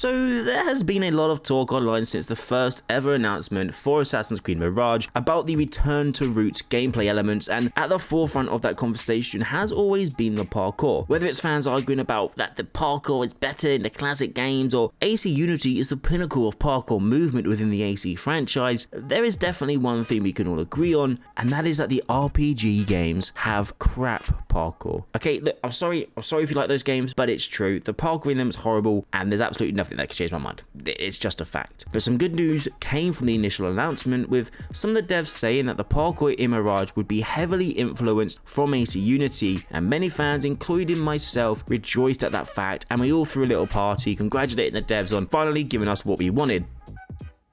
So there has been a lot of talk online since the first ever announcement for Assassin's Creed Mirage about the return to roots gameplay elements, and at the forefront of that conversation has always been the parkour. Whether it's fans arguing about that the parkour is better in the classic games, or AC Unity is the pinnacle of parkour movement within the AC franchise, there is definitely one thing we can all agree on, and that is that the RPG games have crap parkour. Okay, look, I'm sorry if you like those games, but it's true. The parkour in them is horrible, and there's absolutely nothing that can change my mind. It's just a fact. But some good news came from the initial announcement, with some of the devs saying that the parkour in Mirage would be heavily influenced from AC Unity, and many fans, including myself, rejoiced at that fact, and we all threw a little party congratulating the devs on finally giving us what we wanted.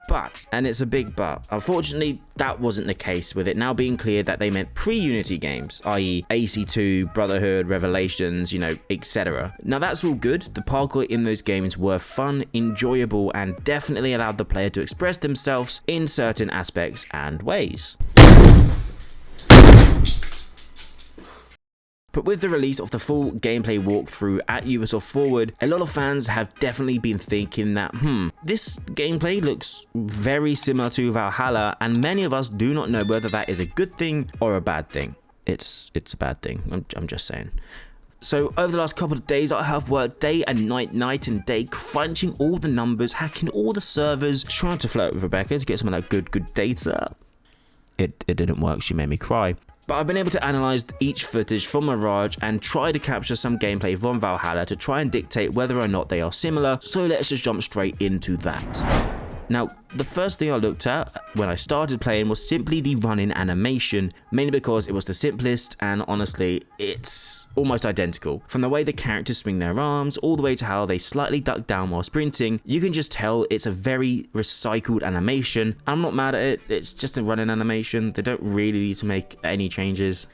But, and it's a big but, unfortunately that wasn't the case, with it now being clear that they meant pre-Unity games, i.e. AC2, Brotherhood, Revelations, etc. Now that's all good. The parkour in those games were fun, enjoyable, and definitely allowed the player to express themselves in certain aspects and ways. But with the release of the full gameplay walkthrough at Ubisoft Forward, a lot of fans have definitely been thinking that, this gameplay looks very similar to Valhalla, and many of us do not know whether that is a good thing or a bad thing. It's a bad thing, I'm just saying. So over the last couple of days, I have worked day and night and day, crunching all the numbers, hacking all the servers, trying to flirt with Rebecca to get some of that good data. It didn't work, she made me cry. But I've been able to analyse each footage from Mirage and try to capture some gameplay from Valhalla to try and dictate whether or not they are similar, so let's just jump straight into that. Now, the first thing I looked at when I started playing was simply the running animation, mainly because it was the simplest, and honestly, it's almost identical. From the way the characters swing their arms, all the way to how they slightly duck down while sprinting, you can just tell it's a very recycled animation. I'm not mad at it, it's just a running animation. They don't really need to make any changes.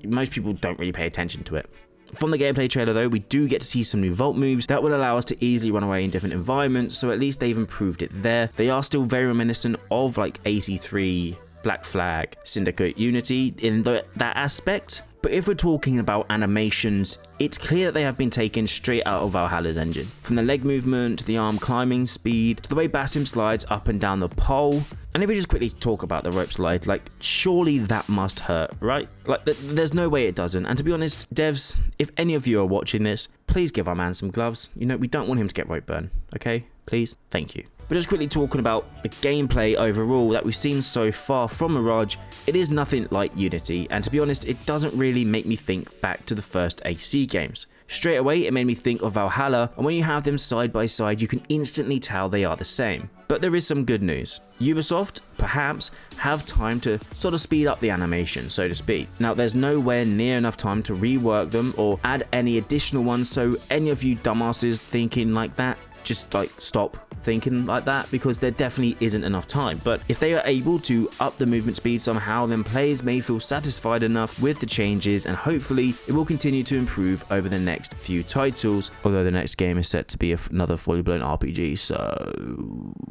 Most people don't really pay attention to it. From the gameplay trailer though, we do get to see some new vault moves that will allow us to easily run away in different environments, so at least they've improved it there. They are still very reminiscent of AC3, Black Flag, Syndicate, Unity in that aspect. But if we're talking about animations, it's clear that they have been taken straight out of Valhalla's engine. From the leg movement, to the arm climbing speed, to the way Basim slides up and down the pole. And if we just quickly talk about the rope slide, surely that must hurt, right? There's no way it doesn't. And to be honest, devs, if any of you are watching this, please give our man some gloves. We don't want him to get rope burn, okay? Please, thank you. But just quickly talking about the gameplay overall that we've seen so far from Mirage, it is nothing like Unity, and to be honest, it doesn't really make me think back to the first AC games. Straight away, it made me think of Valhalla, and when you have them side by side, you can instantly tell they are the same. But there is some good news. Ubisoft, perhaps, have time to sort of speed up the animation, so to speak. Now, there's nowhere near enough time to rework them or add any additional ones, so any of you dumbasses thinking like that, just stop thinking like that, because there definitely isn't enough time. But if they are able to up the movement speed somehow, then players may feel satisfied enough with the changes, and hopefully it will continue to improve over the next few titles, although the next game is set to be another fully blown RPG, so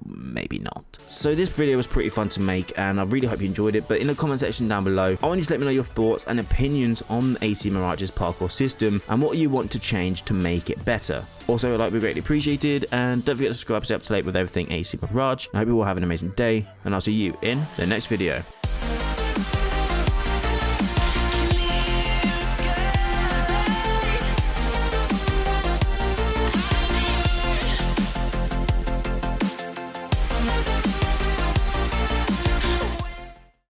maybe not. So this video was pretty fun to make, and I really hope you enjoyed it. But in the comment section down below, I want you to let me know your thoughts and opinions on AC Mirage's parkour system and what you want to change to make it better. Also, a like would be greatly appreciated, and don't forget to subscribe to stay up to date with everything AC Mirage. I hope you all have an amazing day, and I'll see you in the next video.